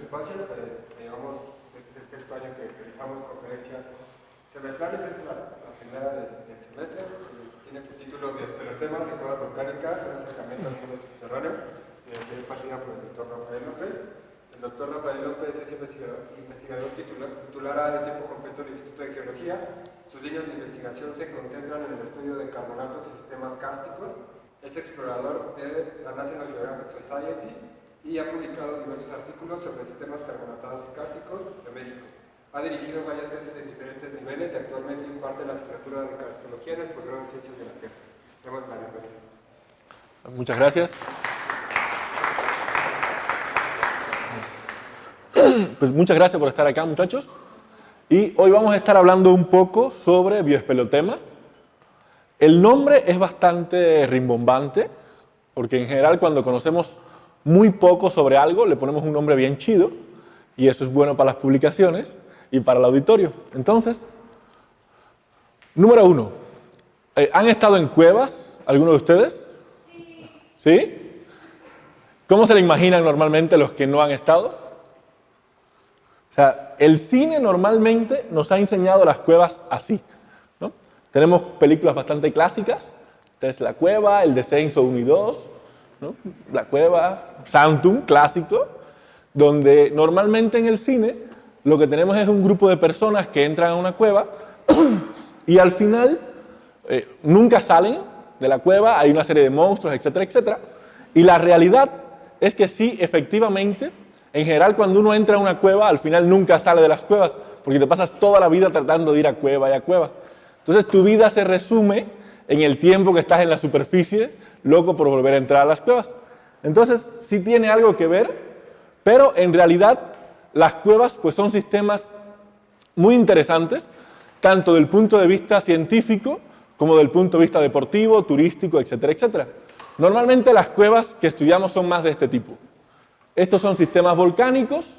espacio. Este es el sexto año que realizamos conferencias semestrales. Esta es la primera del semestre. Tiene por título Bioespelotemas en cuevas volcánicas, un acercamiento al suelo subterráneo. Es impartida por el doctor Rafael López. El doctor Rafael López es investigador titular de tiempo completo del Instituto de Geología. Sus líneas de investigación se concentran en el estudio de carbonatos y sistemas kársticos. Es explorador de la National Geographic Society y ha publicado diversos artículos sobre sistemas carbonatados y kársticos de México. Ha dirigido varias tesis de diferentes niveles y actualmente imparte la asignatura de karstología en el posgrado de Ciencias de la Tierra. Demos la bienvenida. Muchas gracias. Pues muchas gracias por estar acá, muchachos. Y hoy vamos a estar hablando un poco sobre bioespelotemas. El nombre es bastante rimbombante, porque en general cuando conocemos muy poco sobre algo le ponemos un nombre bien chido, y eso es bueno para las publicaciones y para el auditorio. Entonces, número 1. ¿Han estado en cuevas alguno de ustedes? ¿Sí? ¿Cómo se le imaginan normalmente los que no han estado? O sea, el cine normalmente nos ha enseñado las cuevas así, ¿no? Tenemos películas bastante clásicas. Esta es La Cueva, El Descenso 1 y 2, ¿no? La Cueva, Sanctum, clásico, donde normalmente en el cine lo que tenemos es un grupo de personas que entran a una cueva y al final nunca salen de la cueva, hay una serie de monstruos, etcétera, etcétera. Y la realidad es que sí, efectivamente, en general cuando uno entra a una cueva, al final nunca sale de las cuevas, porque te pasas toda la vida tratando de ir a cueva y a cueva. Entonces tu vida se resume en el tiempo que estás en la superficie, loco por volver a entrar a las cuevas. Entonces sí tiene algo que ver, pero en realidad las cuevas pues son sistemas muy interesantes, tanto del punto de vista científico como del punto de vista deportivo, turístico, etcétera, etcétera. Normalmente las cuevas que estudiamos son más de este tipo. Estos son sistemas volcánicos,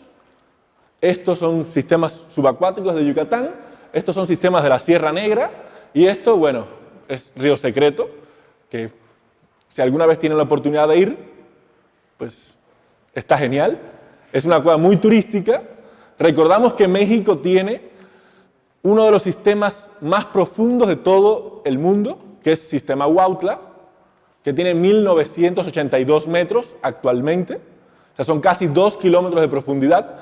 estos son sistemas subacuáticos de Yucatán, estos son sistemas de la Sierra Negra, y esto, bueno, es Río Secreto, que si alguna vez tienen la oportunidad de ir, pues está genial. Es una cueva muy turística. Recordamos que México tiene uno de los sistemas más profundos de todo el mundo, que es el sistema Huautla, que tiene 1982 metros actualmente, o sea, son casi 2 kilómetros de profundidad,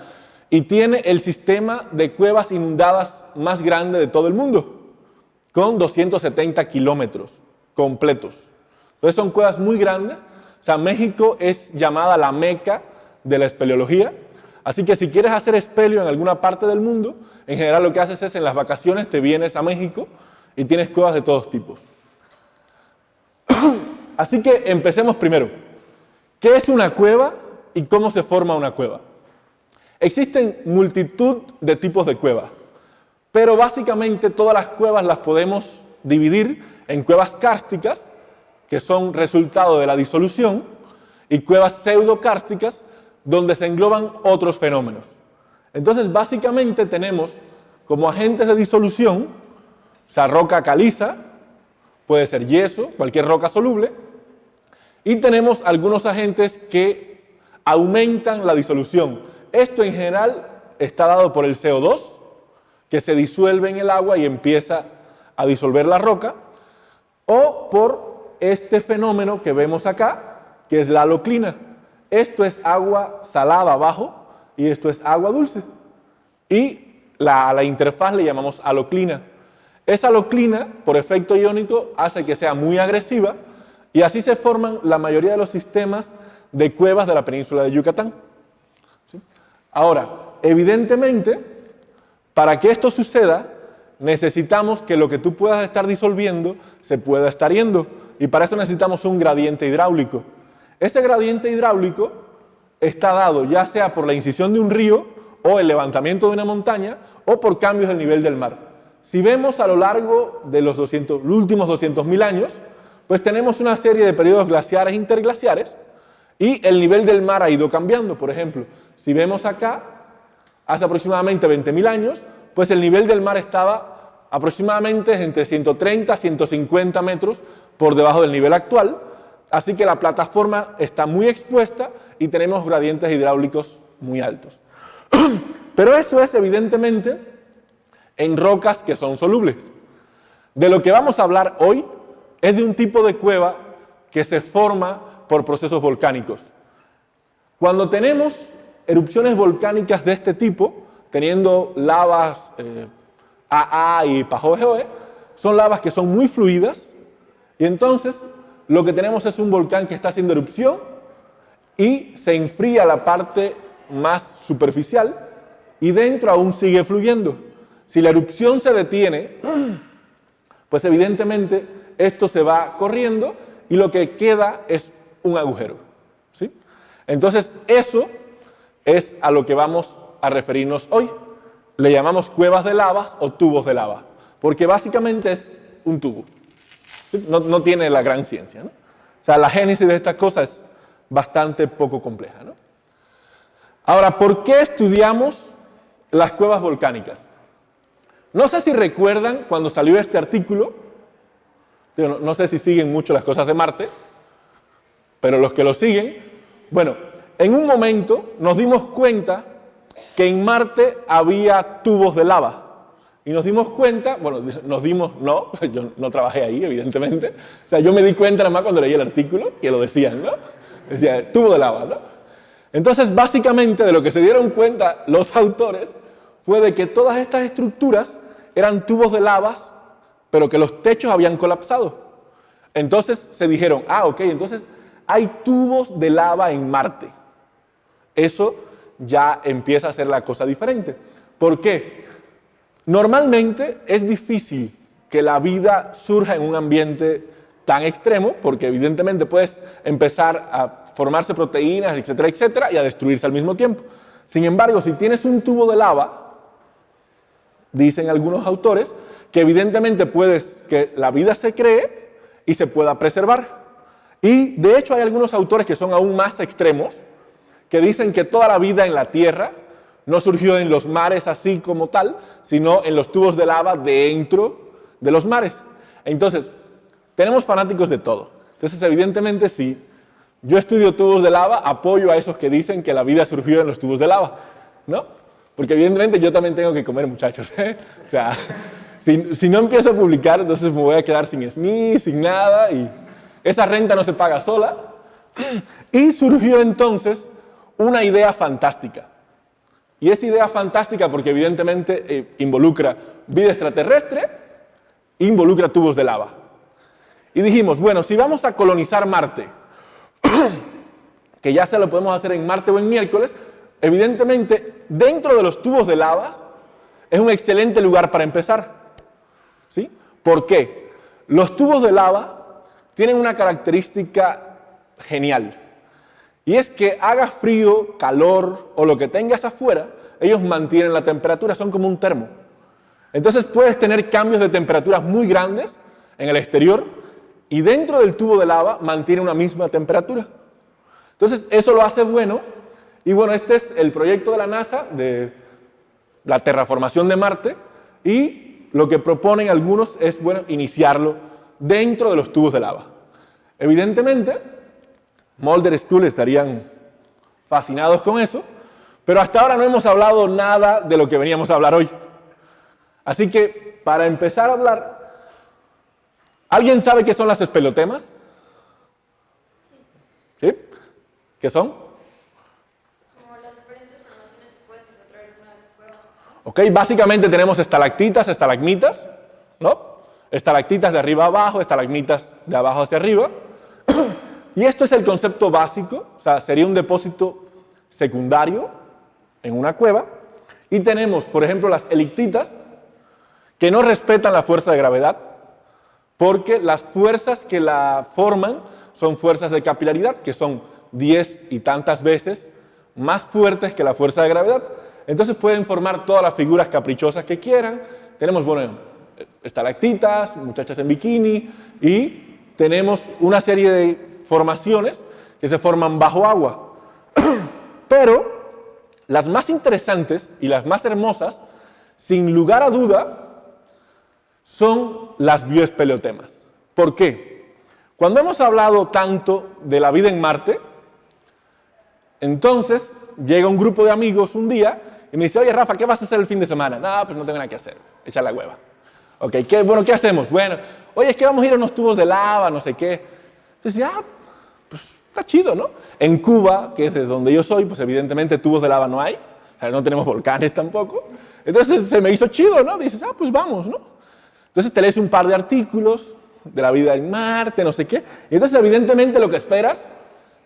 y tiene el sistema de cuevas inundadas más grande de todo el mundo, con 270 kilómetros completos. Entonces son cuevas muy grandes. O sea, México es llamada la meca de la espeleología, así que si quieres hacer espeleo en alguna parte del mundo, en general lo que haces es en las vacaciones te vienes a México y tienes cuevas de todos tipos. Así que empecemos primero. ¿Qué es una cueva y cómo se forma una cueva? Existen multitud de tipos de cuevas, pero básicamente todas las cuevas las podemos dividir en cuevas kársticas, que son resultado de la disolución, y cuevas pseudokársticas, donde se engloban otros fenómenos. Entonces, básicamente tenemos como agentes de disolución, o sea, roca caliza, puede ser yeso, cualquier roca soluble, y tenemos algunos agentes que aumentan la disolución. Esto en general está dado por el CO2, que se disuelve en el agua y empieza a disolver la roca, o por este fenómeno que vemos acá, que es la aloclina. Esto es agua salada abajo y esto es agua dulce. Y a la interfaz le llamamos aloclina. Esa aloclina, por efecto iónico, hace que sea muy agresiva y así se forman la mayoría de los sistemas de cuevas de la península de Yucatán. ¿Sí? Ahora, evidentemente, para que esto suceda, necesitamos que lo que tú puedas estar disolviendo se pueda estar yendo. Y para eso necesitamos un gradiente hidráulico. Ese gradiente hidráulico está dado ya sea por la incisión de un río o el levantamiento de una montaña o por cambios del nivel del mar. Si vemos a lo largo de los últimos 200.000 años, pues tenemos una serie de periodos glaciares e interglaciares y el nivel del mar ha ido cambiando. Por ejemplo, si vemos acá, hace aproximadamente 20.000 años, pues el nivel del mar estaba aproximadamente entre 130 a 150 metros por debajo del nivel actual, así que la plataforma está muy expuesta y tenemos gradientes hidráulicos muy altos. Pero eso es evidentemente en rocas que son solubles. De lo que vamos a hablar hoy es de un tipo de cueva que se forma por procesos volcánicos. Cuando tenemos erupciones volcánicas de este tipo, teniendo lavas AA y Pajojoe, son lavas que son muy fluidas y entonces lo que tenemos es un volcán que está haciendo erupción y se enfría la parte más superficial y dentro aún sigue fluyendo. Si la erupción se detiene, pues evidentemente esto se va corriendo y lo que queda es un agujero, ¿sí? Entonces eso es a lo que vamos a referirnos hoy. Le llamamos cuevas de lavas o tubos de lava, porque básicamente es un tubo. ¿Sí? No tiene la gran ciencia, ¿no? O sea, la génesis de esta cosa es bastante poco compleja, ¿no? Ahora, ¿por qué estudiamos las cuevas volcánicas? No sé si recuerdan cuando salió este artículo, no sé si siguen mucho las cosas de Marte, pero los que lo siguen, bueno, en un momento nos dimos cuenta que en Marte había tubos de lava. Y nos dimos cuenta, bueno, no, yo no trabajé ahí, evidentemente. O sea, yo me di cuenta nada más cuando leí el artículo, que lo decían, ¿no? Decía, tubo de lava, ¿no? Entonces, básicamente, de lo que se dieron cuenta los autores fue de que todas estas estructuras eran tubos de lavas, pero que los techos habían colapsado. Entonces se dijeron, ok, entonces hay tubos de lava en Marte. Eso ya empieza a ser la cosa diferente. ¿Por qué? Normalmente es difícil que la vida surja en un ambiente tan extremo, porque evidentemente puedes empezar a formarse proteínas, etcétera, etcétera, y a destruirse al mismo tiempo. Sin embargo, si tienes un tubo de lava, dicen algunos autores, que evidentemente que la vida se cree y se pueda preservar. Y de hecho hay algunos autores que son aún más extremos, que dicen que toda la vida en la Tierra no surgió en los mares así como tal, sino en los tubos de lava dentro de los mares. Entonces, tenemos fanáticos de todo. Entonces, evidentemente, sí, yo estudio tubos de lava, apoyo a esos que dicen que la vida surgió en los tubos de lava, ¿no? Porque evidentemente yo también tengo que comer, muchachos, ¿eh? O sea, si no empiezo a publicar, entonces me voy a quedar sin SMI, sin nada, y esa renta no se paga sola. Y surgió entonces una idea fantástica. Y esa idea fantástica porque evidentemente involucra vida extraterrestre, involucra tubos de lava. Y dijimos, bueno, si vamos a colonizar Marte, que ya se lo podemos hacer en Marte o en miércoles, evidentemente dentro de los tubos de lava es un excelente lugar para empezar. ¿Sí? ¿Por qué? Los tubos de lava tienen una característica genial. Y es que haga frío, calor o lo que tengas afuera, ellos mantienen la temperatura, son como un termo. Entonces puedes tener cambios de temperaturas muy grandes en el exterior y dentro del tubo de lava mantiene una misma temperatura. Entonces eso lo hace bueno. Y bueno, este es el proyecto de la NASA de la terraformación de Marte y lo que proponen algunos es, bueno, iniciarlo dentro de los tubos de lava. Evidentemente, Mulder School estarían fascinados con eso, pero hasta ahora no hemos hablado nada de lo que veníamos a hablar hoy. Así que, para empezar a hablar, ¿alguien sabe qué son las espelotemas? ¿Sí? ¿Qué son? Como las diferentes formaciones que puedes encontrar en una cueva. Ok, básicamente tenemos estalactitas, estalagmitas, ¿no? Estalactitas de arriba a abajo, estalagmitas de abajo hacia arriba. Y esto es el concepto básico, o sea, sería un depósito secundario en una cueva. Y tenemos, por ejemplo, las elictitas, que no respetan la fuerza de gravedad, porque las fuerzas que la forman son fuerzas de capilaridad, que son 10 y tantas veces más fuertes que la fuerza de gravedad. Entonces pueden formar todas las figuras caprichosas que quieran. Tenemos, bueno, estalactitas, muchachas en bikini, y tenemos una serie de formaciones que se forman bajo agua. Pero las más interesantes y las más hermosas, sin lugar a duda, son las bioespeleotemas. ¿Por qué? Cuando hemos hablado tanto de la vida en Marte, entonces llega un grupo de amigos un día y me dice, oye, Rafa, ¿qué vas a hacer el fin de semana? No, pues no tengo nada que hacer, echa la hueva. Ok, ¿qué hacemos? Bueno, oye, es que vamos a ir a unos tubos de lava, no sé qué. Entonces, pues está chido, ¿no? En Cuba, que es de donde yo soy, pues evidentemente tubos de lava no hay, o sea, no tenemos volcanes tampoco. Entonces se me hizo chido, ¿no? Dices, pues vamos, ¿no? Entonces te lees un par de artículos de la vida en Marte, no sé qué, y entonces evidentemente lo que esperas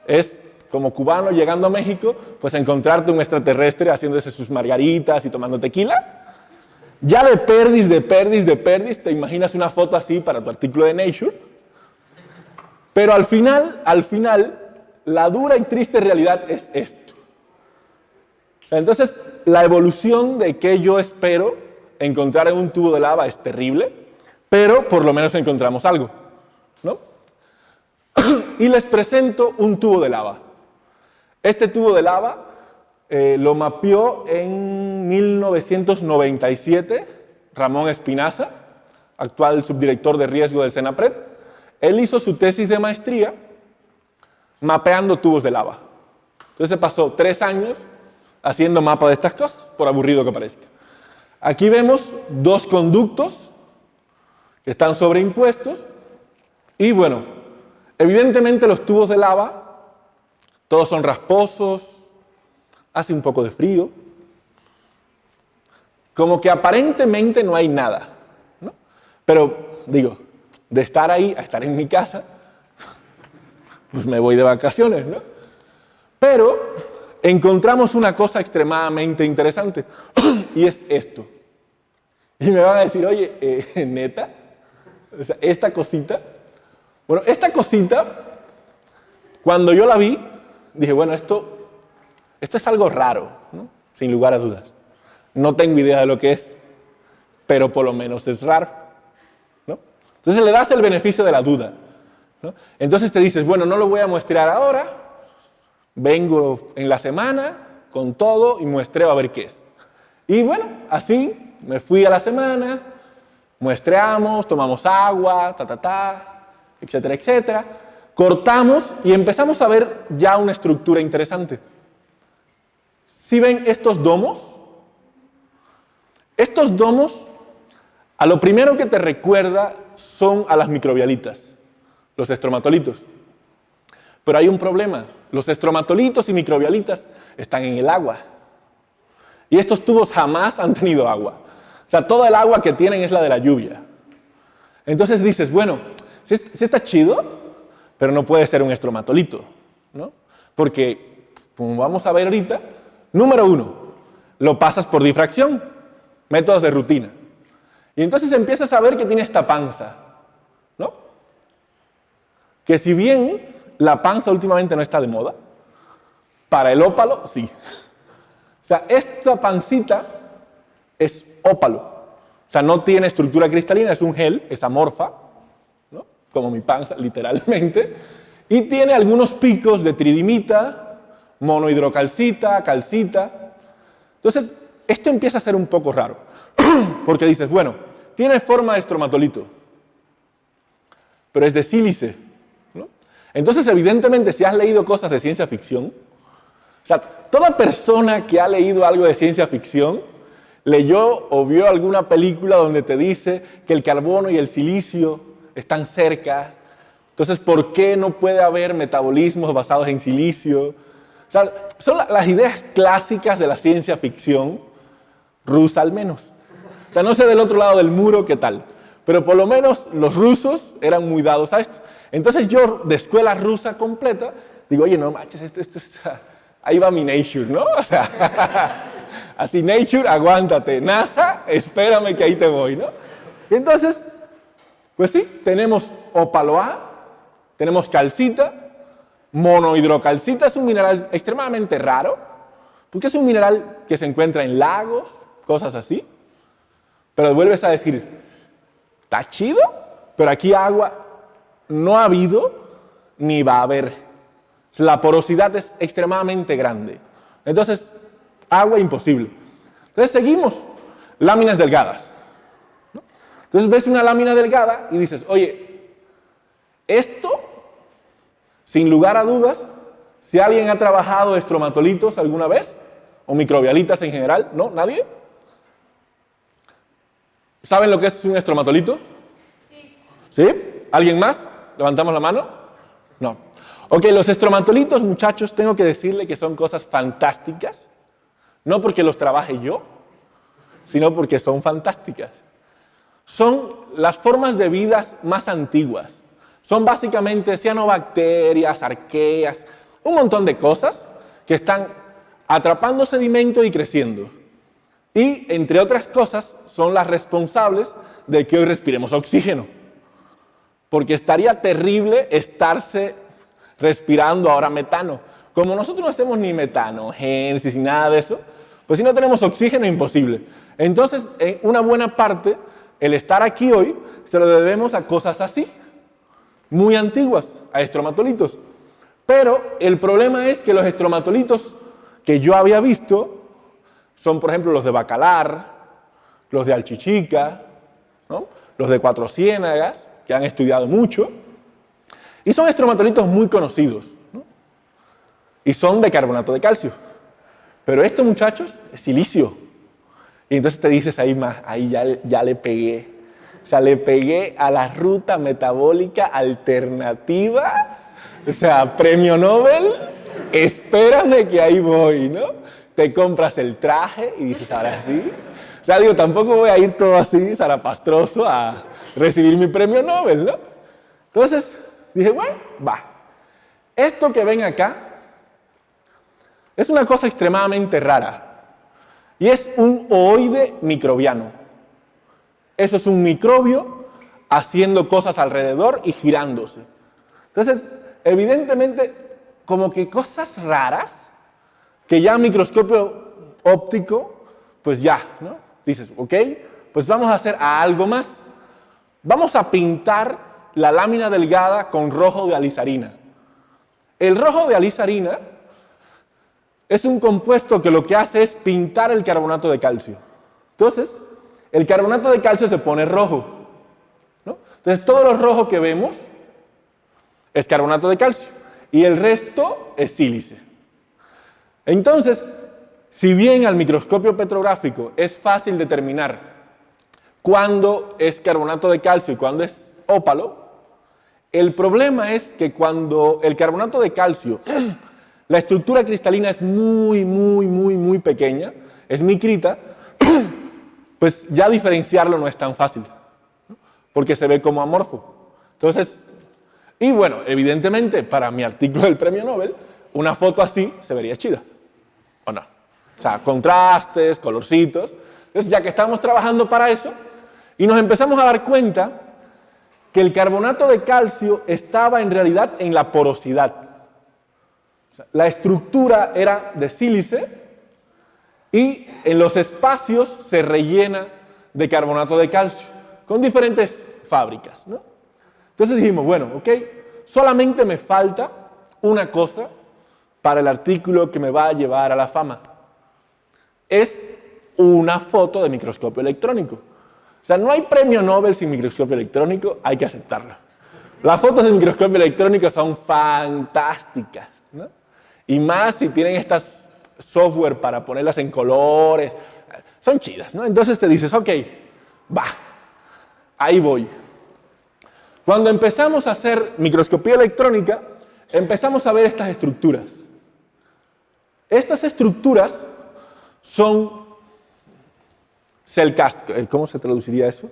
es, como cubano llegando a México, pues encontrarte un extraterrestre haciéndose sus margaritas y tomando tequila. Ya de perdis, te imaginas una foto así para tu artículo de Nature, pero al final, la dura y triste realidad es esto. O sea, entonces, la evolución de que yo espero encontrar en un tubo de lava es terrible, pero por lo menos encontramos algo, ¿no? Y les presento un tubo de lava. Este tubo de lava lo mapeó en 1997 Ramón Espinaza, actual subdirector de riesgo del Senapred. Él hizo su tesis de maestría mapeando tubos de lava. Entonces se pasó 3 años haciendo mapa de estas cosas, por aburrido que parezca. Aquí vemos 2 conductos que están sobreimpuestos y bueno, evidentemente los tubos de lava todos son rasposos, hace un poco de frío, como que aparentemente no hay nada, ¿no? Pero, digo, de estar ahí a estar en mi casa, pues me voy de vacaciones, ¿no? Pero encontramos una cosa extremadamente interesante, y es esto. Y me van a decir, oye, ¿neta? O sea, esta cosita. Bueno, esta cosita, cuando yo la vi, dije, bueno, esto es algo raro, ¿no? Sin lugar a dudas. No tengo idea de lo que es, pero por lo menos es raro, ¿no? Entonces le das el beneficio de la duda, ¿no? Entonces te dices, bueno, no lo voy a muestrear ahora, vengo en la semana con todo y muestreo a ver qué es. Y bueno, así me fui a la semana, muestreamos, tomamos agua, etcétera, etcétera. Cortamos y empezamos a ver ya una estructura interesante. ¿Sí ven estos domos? Estos domos, a lo primero que te recuerda son a las microbialitas, los estromatolitos. Pero hay un problema. Los estromatolitos y microbialitas están en el agua. Y estos tubos jamás han tenido agua. O sea, toda el agua que tienen es la de la lluvia. Entonces dices, bueno, sí está chido, pero no puede ser un estromatolito, ¿no? Porque, como vamos a ver ahorita, número 1, lo pasas por difracción, métodos de rutina. Y entonces empiezas a ver que tiene esta panza, ¿no? Que si bien la panza últimamente no está de moda, para el ópalo sí. O sea, esta pancita es ópalo. O sea, no tiene estructura cristalina, es un gel, es amorfa, ¿no? Como mi panza, literalmente. Y tiene algunos picos de tridimita, monohidrocalcita, calcita. Entonces, esto empieza a ser un poco raro. Porque dices, bueno, tiene forma de estromatolito, pero es de sílice, ¿no? Entonces, evidentemente, si has leído cosas de ciencia ficción, o sea, toda persona que ha leído algo de ciencia ficción, leyó o vio alguna película donde te dice que el carbono y el silicio están cerca. Entonces, ¿por qué no puede haber metabolismos basados en silicio? O sea, son las ideas clásicas de la ciencia ficción, rusa al menos. O sea, no sé del otro lado del muro qué tal, pero por lo menos los rusos eran muy dados a esto. Entonces yo, de escuela rusa completa, digo, oye, no manches, esto ahí va mi Nature, ¿no? O sea, así Nature, aguántate. NASA, espérame que ahí te voy, ¿no? Y entonces, pues sí, tenemos ópalo A, tenemos calcita, monohidrocalcita es un mineral extremadamente raro, porque es un mineral que se encuentra en lagos, cosas así, pero vuelves a decir, está chido, pero aquí agua no ha habido ni va a haber. La porosidad es extremadamente grande. Entonces, agua imposible. Entonces seguimos, láminas delgadas, ¿no? Entonces ves una lámina delgada y dices, oye, esto, sin lugar a dudas, Si alguien ha trabajado estromatolitos alguna vez, o microbialitas en general, ¿no? ¿Nadie? ¿Saben lo que es un estromatolito? Sí. ¿Sí? ¿Alguien más? ¿Levantamos la mano? No. Ok, los estromatolitos, muchachos, tengo que decirle que son cosas fantásticas, no porque los trabaje yo, sino porque son fantásticas. Son las formas de vidas más antiguas. Son básicamente cianobacterias, arqueas, un montón de cosas que están atrapando sedimento y creciendo. Y, entre otras cosas, son las responsables de que hoy respiremos oxígeno. Porque estaría terrible estarse respirando ahora metano. Como nosotros no hacemos ni metano, génesis ni nada de eso, pues si no tenemos oxígeno, imposible. Entonces, en una buena parte, el estar aquí hoy se lo debemos a cosas así, muy antiguas, a estromatolitos. Pero el problema es que los estromatolitos que yo había visto son, por ejemplo, los de Bacalar, los de Alchichica, ¿no? Los de Cuatro Ciénagas, que han estudiado mucho, y son estromatolitos muy conocidos, ¿no? Y son de carbonato de calcio. Pero esto, muchachos, es silicio. Y entonces te dices ahí ya le pegué. O sea, le pegué a la ruta metabólica alternativa. O sea, premio Nobel, espérame que ahí voy, ¿no? Te compras el traje y dices, ahora sí. O sea, digo, tampoco voy a ir todo así, zarapastroso, a recibir mi premio Nobel, ¿no? Entonces, dije, bueno, va. Esto que ven acá es una cosa extremadamente rara. Y es un ooide microbiano. Eso es un microbio haciendo cosas alrededor y girándose. Entonces, evidentemente, como que cosas raras, que ya a microscopio óptico, pues ya, ¿no? Dices, ok, pues vamos a hacer algo más. Vamos a pintar la lámina delgada con rojo de alizarina. El rojo de alizarina es un compuesto que lo que hace es pintar el carbonato de calcio. Entonces, el carbonato de calcio se pone rojo, ¿no? Entonces, todo lo rojo que vemos es carbonato de calcio y el resto es sílice. Entonces, si bien al microscopio petrográfico es fácil determinar cuándo es carbonato de calcio y cuándo es ópalo, el problema es que cuando el carbonato de calcio, la estructura cristalina es muy pequeña, es micrita, pues ya diferenciarlo no es tan fácil, ¿no? Porque se ve como amorfo. Entonces, y bueno, evidentemente, para mi artículo del premio Nobel, una foto así se vería chida, ¿o no? O sea, contrastes, colorcitos. Entonces, ya que estamos trabajando para eso, y nos empezamos a dar cuenta que el carbonato de calcio estaba en realidad en la porosidad. O sea, la estructura era de sílice y en los espacios se rellena de carbonato de calcio con diferentes fábricas, ¿no? Entonces dijimos, bueno, ok, solamente me falta una cosa para el artículo que me va a llevar a la fama. Es una foto de microscopio electrónico. O sea, no hay premio Nobel sin microscopio electrónico, hay que aceptarlo. Las fotos de microscopio electrónico son fantásticas, ¿no? Y más si tienen estas software para ponerlas en colores, son chidas, ¿no? Entonces te dices, ok, va, ahí voy. Cuando empezamos a hacer microscopía electrónica, empezamos a ver estas estructuras. Estas estructuras son cell cast. ¿Cómo se traduciría eso?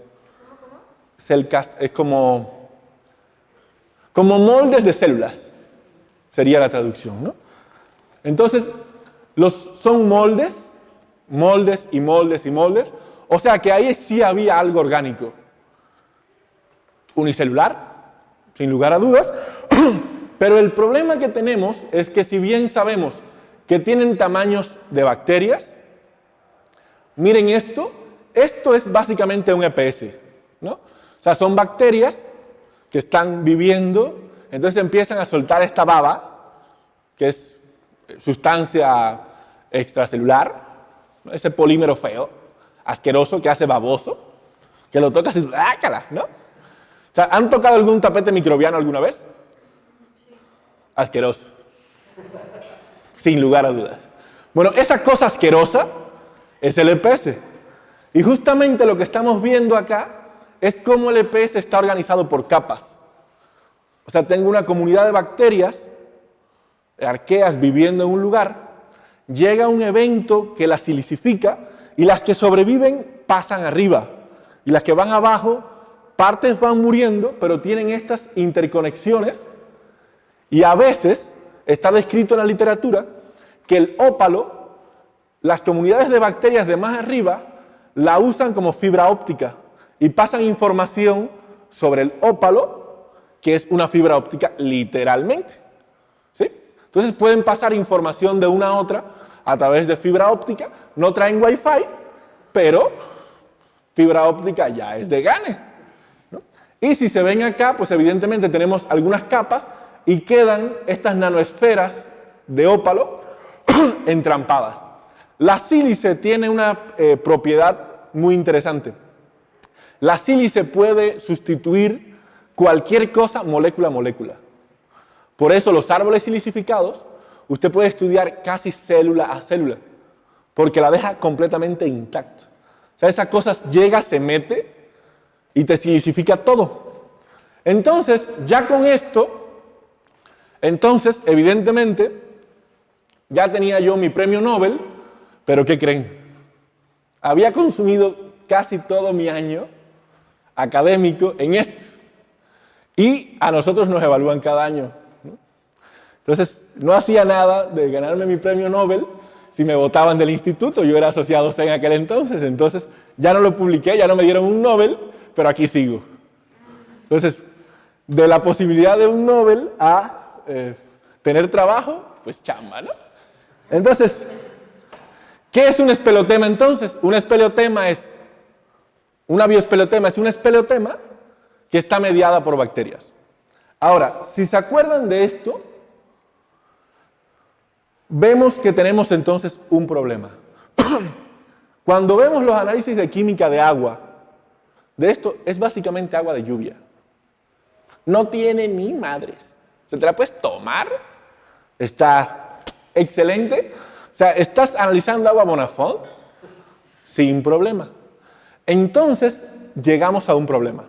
¿Cómo? Cell cast es como moldes de células, sería la traducción, ¿no? Entonces, son moldes, o sea que ahí sí había algo orgánico. Unicelular, sin lugar a dudas, pero el problema que tenemos es que si bien sabemos que tienen tamaños de bacterias, miren esto es básicamente un EPS, ¿no? O sea, son bacterias que están viviendo, entonces empiezan a soltar esta baba, que es sustancia extracelular, ¿no? Ese polímero feo, asqueroso, que hace baboso, que lo tocas y ¡ácala!, ¿no? O sea, ¿han tocado algún tapete microbiano alguna vez? Asqueroso. Sin lugar a dudas. Bueno, esa cosa asquerosa es el EPS. Y justamente lo que estamos viendo acá es cómo el EPS está organizado por capas. O sea, tengo una comunidad de bacterias, arqueas viviendo en un lugar, llega un evento que las silicifica y las que sobreviven pasan arriba. Y las que van abajo, partes van muriendo, pero tienen estas interconexiones y a veces está descrito en la literatura que el ópalo, las comunidades de bacterias de más arriba, la usan como fibra óptica y pasan información sobre el ópalo, que es una fibra óptica literalmente. ¿Sí? Entonces pueden pasar información de una a otra a través de fibra óptica, no traen Wi-Fi, pero fibra óptica ya es de gane, ¿no? Y si se ven acá, pues evidentemente tenemos algunas capas y quedan estas nanoesferas de ópalo entrampadas. La sílice tiene una propiedad muy interesante. La sílice puede sustituir cualquier cosa molécula a molécula. Por eso los árboles silicificados, usted puede estudiar casi célula a célula, porque la deja completamente intacta. O sea, esa cosa llega, se mete y te silicifica todo. Entonces, ya con esto, evidentemente, ya tenía yo mi premio Nobel, pero ¿qué creen? Había consumido casi todo mi año académico en esto. Y a nosotros nos evalúan cada año, ¿no? Entonces, no hacía nada de ganarme mi premio Nobel si me votaban del instituto. Yo era asociado C en aquel entonces ya no lo publiqué, ya no me dieron un Nobel, pero aquí sigo. Entonces, de la posibilidad de un Nobel a tener trabajo, pues chamba, ¿no? Entonces, ¿qué es un espeleotema entonces? Una bioespeleotema es un espeleotema que está mediada por bacterias. Ahora, si se acuerdan de esto, vemos que tenemos entonces un problema. Cuando vemos los análisis de química de agua, de esto es básicamente agua de lluvia. No tiene ni madres. ¿Se te la puedes tomar? Está excelente. O sea, ¿estás analizando agua Bonafont? Sin problema. Entonces, llegamos a un problema.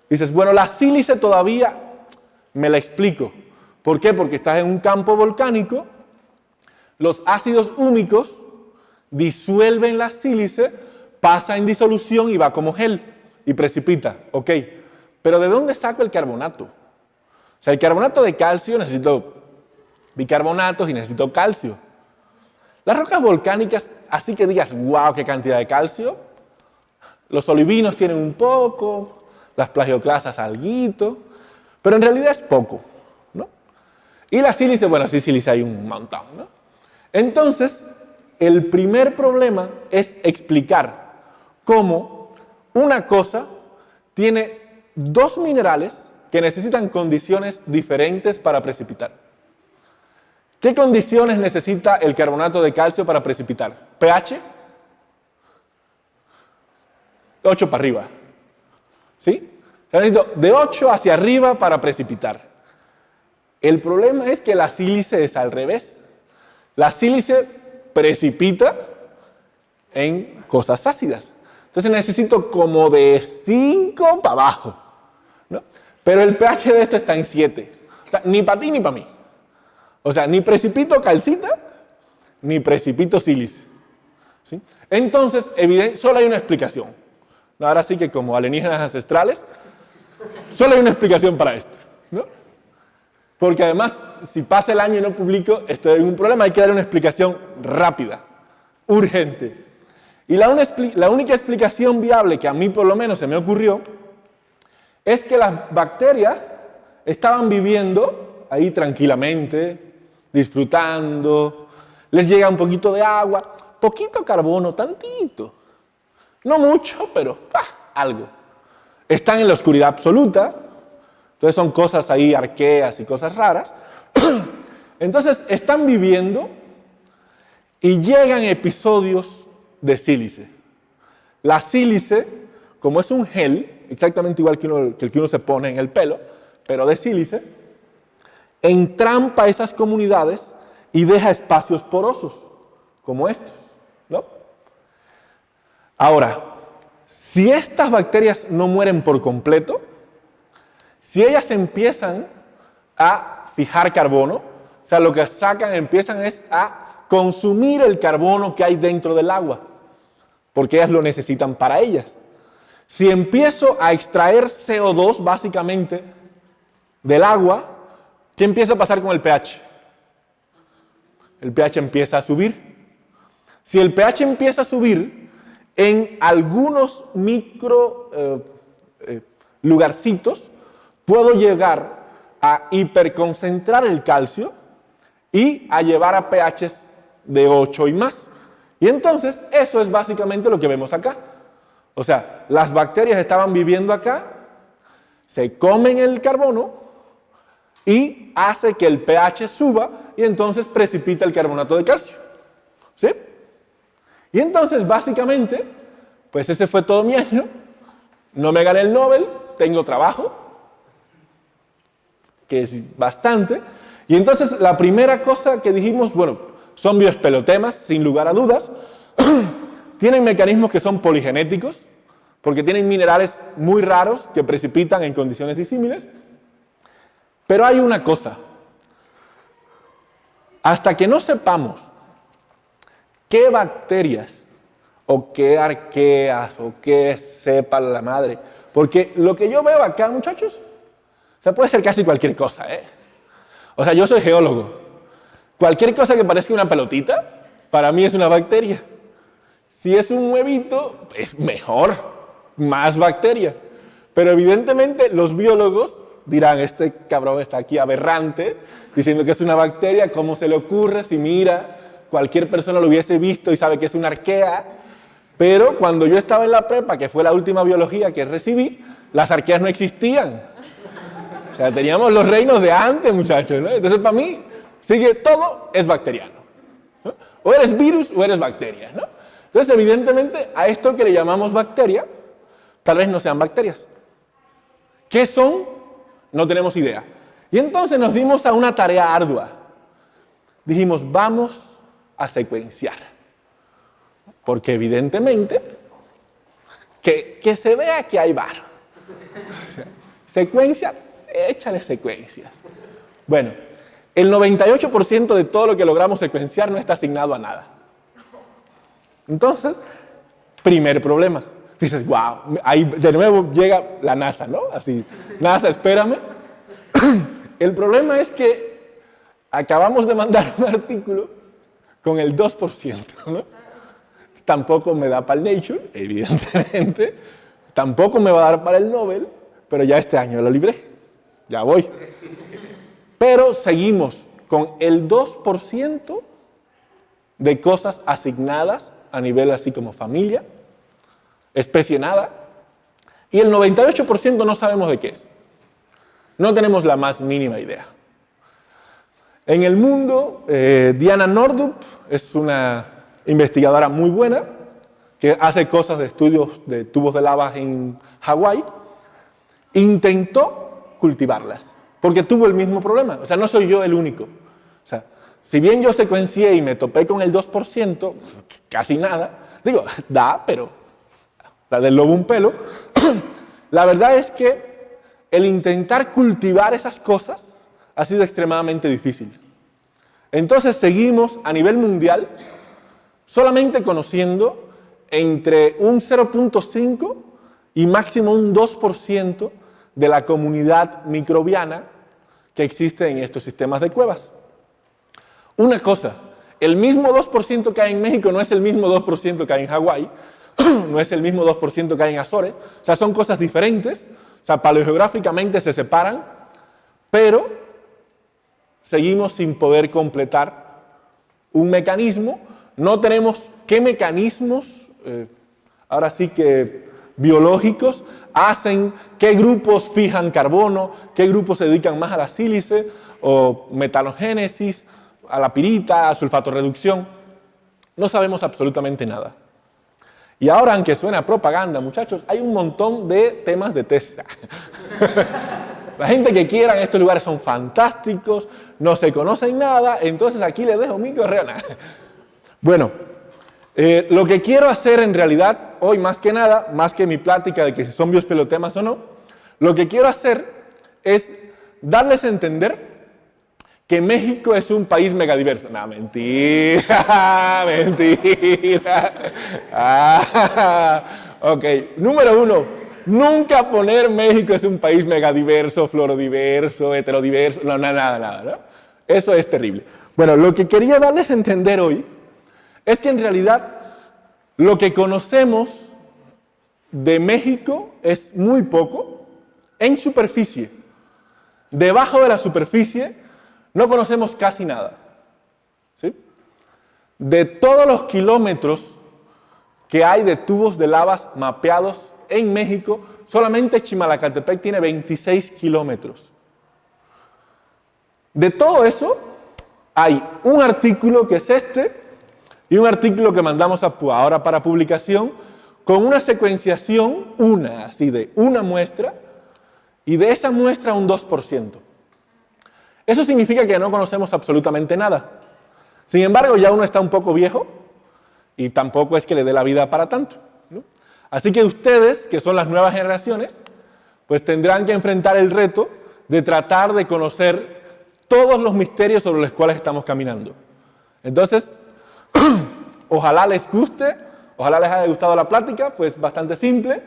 Dices, bueno, la sílice todavía me la explico. ¿Por qué? Porque estás en un campo volcánico, los ácidos húmicos disuelven la sílice, pasa en disolución y va como gel y precipita. Ok, pero ¿de dónde saco el carbonato? O sea, el carbonato de calcio necesito bicarbonatos y necesito calcio. Las rocas volcánicas, así que digas, wow, qué cantidad de calcio. Los olivinos tienen un poco, las plagioclasas alguito, pero en realidad es poco, ¿no? Y la sílice, bueno, sí, sílice hay un montón, ¿no? Entonces, el primer problema es explicar cómo una cosa tiene dos minerales que necesitan condiciones diferentes para precipitar. ¿Qué condiciones necesita el carbonato de calcio para precipitar? pH 8 para arriba. ¿Sí? Necesito de 8 hacia arriba para precipitar. El problema es que la sílice es al revés. La sílice precipita en cosas ácidas. Entonces necesito como de 5 para abajo, ¿no? Pero el pH de esto está en 7. O sea, ni para ti ni para mí. O sea, ni precipito calcita, ni precipito sílice. ¿Sí? Entonces, solo hay una explicación. Ahora sí que como alienígenas ancestrales, solo hay una explicación para esto, ¿no? Porque además, si pasa el año y no publico, estoy en un problema, hay que dar una explicación rápida, urgente. Y la única explicación viable que a mí por lo menos se me ocurrió es que las bacterias estaban viviendo ahí tranquilamente, disfrutando, les llega un poquito de agua, poquito carbono, tantito. No mucho, pero algo. Están en la oscuridad absoluta, entonces son cosas ahí arqueas y cosas raras. Entonces están viviendo y llegan episodios de sílice. La sílice, como es un gel, exactamente igual que el que uno se pone en el pelo, pero de sílice, entrampa esas comunidades y deja espacios porosos, como estos, ¿no? Ahora, si estas bacterias no mueren por completo, si ellas empiezan a fijar carbono, o sea, lo que sacan, empiezan es a consumir el carbono que hay dentro del agua, porque ellas lo necesitan para ellas. Si empiezo a extraer CO2, básicamente, del agua, ¿qué empieza a pasar con el pH? El pH empieza a subir. Si el pH empieza a subir, en algunos micro lugarcitos, puedo llegar a hiperconcentrar el calcio y a llevar a pHs de 8 y más. Y entonces, eso es básicamente lo que vemos acá. O sea, las bacterias estaban viviendo acá, se comen el carbono y hace que el pH suba y entonces precipita el carbonato de calcio. ¿Sí? Y entonces, básicamente, pues ese fue todo mi año. No me gané el Nobel, tengo trabajo, que es bastante. Y entonces, la primera cosa que dijimos, bueno, son bioespelotemas, sin lugar a dudas. Tienen mecanismos que son poligenéticos, porque tienen minerales muy raros que precipitan en condiciones disímiles. Pero hay una cosa. Hasta que no sepamos qué bacterias, o qué arqueas, o qué sepa la madre, porque lo que yo veo acá, muchachos, o sea, puede ser casi cualquier cosa, ¿eh? O sea, yo soy geólogo. Cualquier cosa que parezca una pelotita, para mí es una bacteria. Si es un huevito, es mejor, más bacteria. Pero evidentemente los biólogos dirán, este cabrón está aquí aberrante, diciendo que es una bacteria, ¿cómo se le ocurre? Si mira, cualquier persona lo hubiese visto y sabe que es una arquea. Pero cuando yo estaba en la prepa, que fue la última biología que recibí, las arqueas no existían. O sea, teníamos los reinos de antes, muchachos, ¿no? Entonces, para mí, sigue todo es bacteriano, ¿no? O eres virus o eres bacteria, ¿no? Entonces, evidentemente, a esto que le llamamos bacteria, tal vez no sean bacterias. ¿Qué son? No tenemos idea. Y entonces nos dimos a una tarea ardua. Dijimos, vamos a secuenciar. Porque evidentemente, que se vea que hay varo. O sea, secuencia, échale secuencias. Bueno, el 98% de todo lo que logramos secuenciar no está asignado a nada. Entonces, primer problema. Dices, wow, ahí de nuevo llega la NASA, ¿no? Así, NASA, espérame. El problema es que acabamos de mandar un artículo con el 2%, ¿no? Tampoco me da para el Nature, evidentemente. Tampoco me va a dar para el Nobel, pero ya este año lo libré. Ya voy. Pero seguimos con el 2% de cosas asignadas a nivel así como familia, especie nada, y el 98% no sabemos de qué es. No tenemos la más mínima idea. En el mundo, Diana Nordup es una investigadora muy buena que hace cosas de estudios de tubos de lava en Hawái. Intentó cultivarlas, porque tuvo el mismo problema. O sea, no soy yo el único. O sea, si bien yo secuencié y me topé con el 2%, casi nada, digo, da, pero la del lobo un pelo. La verdad es que el intentar cultivar esas cosas ha sido extremadamente difícil. Entonces seguimos a nivel mundial solamente conociendo entre un 0.5 y máximo un 2% de la comunidad microbiana que existe en estos sistemas de cuevas. Una cosa, el mismo 2% que hay en México no es el mismo 2% que hay en Hawái, no es el mismo 2% que hay en Azores, o sea, son cosas diferentes, o sea, paleogeográficamente se separan, pero seguimos sin poder completar un mecanismo. No tenemos qué mecanismos, ahora sí que biológicos, hacen, qué grupos fijan carbono, qué grupos se dedican más a la sílice o metanogénesis, a la pirita, a sulfatorreducción. No sabemos absolutamente nada. Y ahora, aunque suena propaganda, muchachos, hay un montón de temas de tesis. La gente que quiera en estos lugares son fantásticos, no se conocen nada, entonces aquí les dejo mi correo. Bueno, lo que quiero hacer en realidad hoy más que nada, más que mi plática de que si son biospelotemas o no, lo que quiero hacer es darles a entender que México es un país megadiverso. No, mentira, mentira. Ok, número 1, nunca poner México es un país megadiverso, florodiverso, heterodiverso, no, nada, ¿no? Eso es terrible. Bueno, lo que quería darles a entender hoy es que en realidad lo que conocemos de México es muy poco en superficie. Debajo de la superficie no conocemos casi nada. ¿Sí? De todos los kilómetros que hay de tubos de lavas mapeados en México, solamente Chimalacatepec tiene 26 kilómetros. De todo eso, hay un artículo que es este y un artículo que mandamos ahora para publicación con una secuenciación, una muestra, y de esa muestra un 2%. Eso significa que no conocemos absolutamente nada. Sin embargo, ya uno está un poco viejo y tampoco es que le dé la vida para tanto, ¿no? Así que ustedes, que son las nuevas generaciones, pues tendrán que enfrentar el reto de tratar de conocer todos los misterios sobre los cuales estamos caminando. Entonces, ojalá les guste, ojalá les haya gustado la plática, fue bastante simple,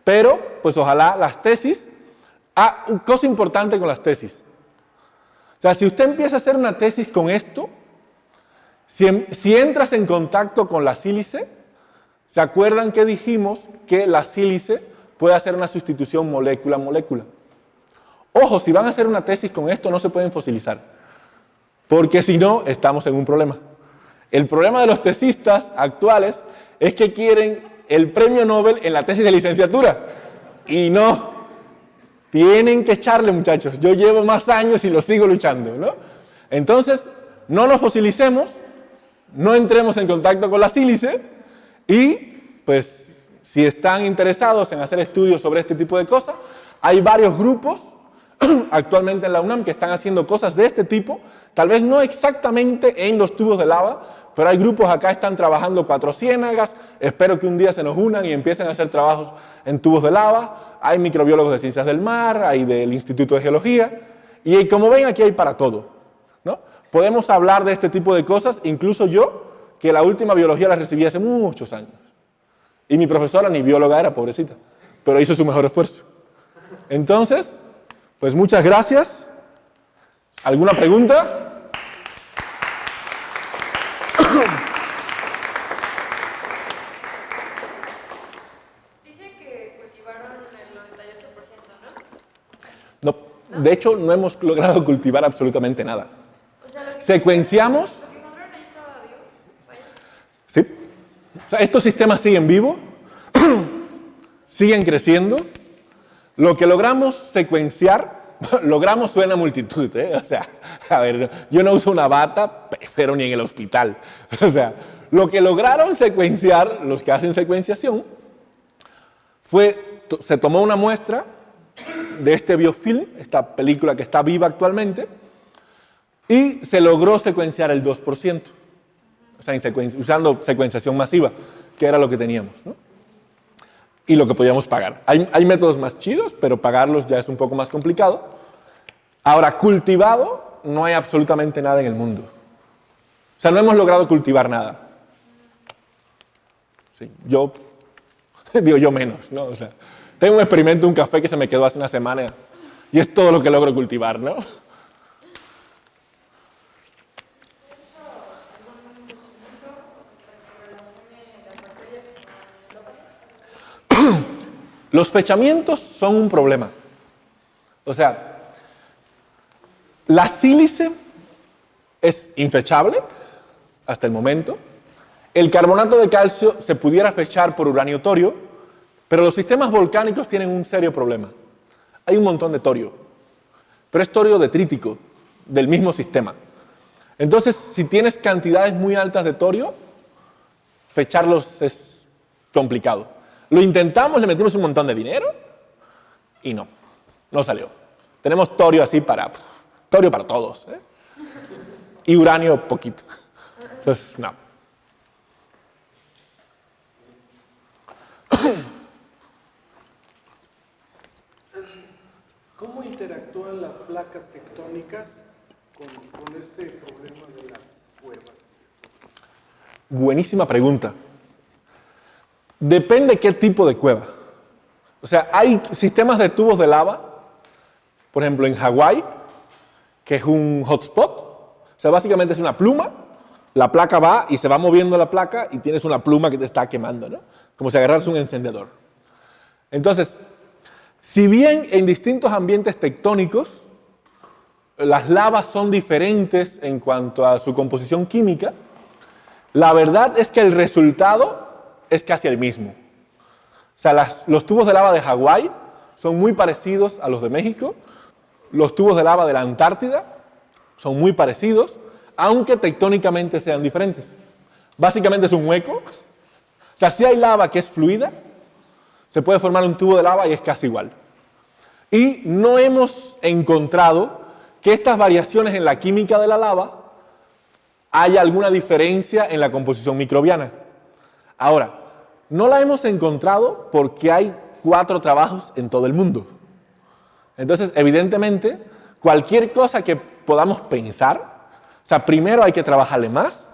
pero pues ojalá las tesis, cosa importante con las tesis. O sea, si usted empieza a hacer una tesis con esto, si entras en contacto con la sílice, ¿se acuerdan que dijimos que la sílice puede hacer una sustitución molécula-molécula? Ojo, si van a hacer una tesis con esto, no se pueden fosilizar, porque si no, estamos en un problema. El problema de los tesistas actuales es que quieren el premio Nobel en la tesis de licenciatura, y no. Tienen que echarle, muchachos. Yo llevo más años y lo sigo luchando, ¿no? Entonces, no nos fosilicemos, no entremos en contacto con la sílice y, pues, si están interesados en hacer estudios sobre este tipo de cosas, hay varios grupos actualmente en la UNAM que están haciendo cosas de este tipo, tal vez no exactamente en los tubos de lava, pero hay grupos acá que están trabajando 4 ciénagas, espero que un día se nos unan y empiecen a hacer trabajos en tubos de lava. Hay microbiólogos de ciencias del mar, hay del Instituto de Geología, y como ven aquí hay para todo, ¿no? Podemos hablar de este tipo de cosas, incluso yo, que la última biología la recibí hace muchos años. Y mi profesora ni bióloga era, pobrecita, pero hizo su mejor esfuerzo. Entonces, pues muchas gracias. ¿Alguna pregunta? No, de hecho, no hemos logrado cultivar absolutamente nada. Secuenciamos. Sí. O sea, estos sistemas siguen vivos, siguen creciendo. Lo que logramos secuenciar, logramos suena multitud, ¿eh? O sea, a ver, yo no uso una bata, pero ni en el hospital. O sea, lo que lograron secuenciar, los que hacen secuenciación, se tomó una muestra de este biofilm, esta película que está viva actualmente, y se logró secuenciar el 2%, o sea, usando secuenciación masiva, que era lo que teníamos, ¿no? Y lo que podíamos pagar. Hay métodos más chidos, pero pagarlos ya es un poco más complicado. Ahora, cultivado, no hay absolutamente nada en el mundo. O sea, no hemos logrado cultivar nada. Sí, yo menos, ¿no? O sea, tengo un experimento, un café que se me quedó hace una semana y es todo lo que logro cultivar, ¿no? Los fechamientos son un problema. O sea, la sílice es infechable hasta el momento. El carbonato de calcio se pudiera fechar por uranio torio, pero los sistemas volcánicos tienen un serio problema. Hay un montón de torio, pero es torio detrítico, del mismo sistema. Entonces, si tienes cantidades muy altas de torio, fecharlos es complicado. Lo intentamos, le metimos un montón de dinero y no salió. Tenemos torio así torio para todos, ¿eh? Y uranio poquito. Entonces, no. ¿Cómo interactúan las placas tectónicas con este problema de las cuevas? Buenísima pregunta. Depende qué tipo de cueva. O sea, hay sistemas de tubos de lava, por ejemplo, en Hawái, que es un hotspot. O sea, básicamente es una pluma, la placa va y se va moviendo la placa y tienes una pluma que te está quemando, ¿no? Como si agarraras un encendedor. Entonces, si bien en distintos ambientes tectónicos las lavas son diferentes en cuanto a su composición química, la verdad es que el resultado es casi el mismo. O sea, los tubos de lava de Hawái son muy parecidos a los de México, los tubos de lava de la Antártida son muy parecidos, aunque tectónicamente sean diferentes. Básicamente es un hueco. O sea, si hay lava que es fluida, se puede formar un tubo de lava y es casi igual. Y no hemos encontrado que estas variaciones en la química de la lava haya alguna diferencia en la composición microbiana. Ahora, no la hemos encontrado porque hay 4 trabajos en todo el mundo. Entonces, evidentemente, cualquier cosa que podamos pensar, o sea, primero hay que trabajarle más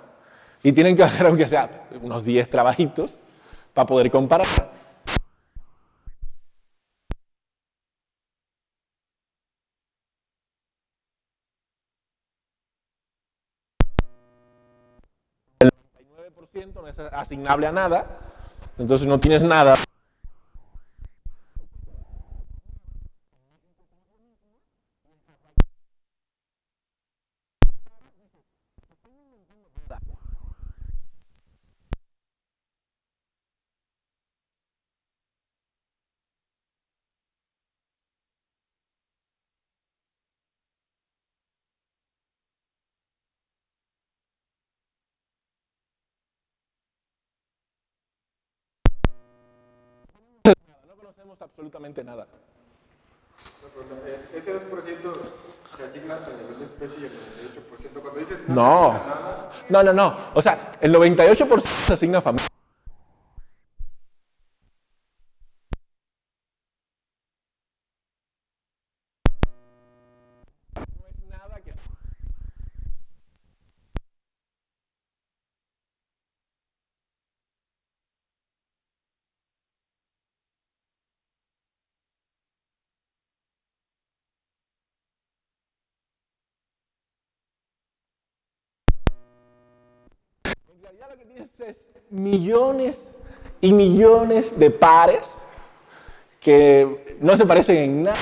y tienen que hacer, aunque sea unos 10 trabajitos, para poder comparar. El 99% no es asignable a nada, entonces no tienes nada. No conocemos absolutamente nada. Ese 2% se asigna hasta el nivel de especie y el 98%. Cuando dices No, se asigna nada, no. O sea, el 98% se asigna a familia. No es nada que... En realidad lo que tienes es millones y millones de pares que no se parecen en nada.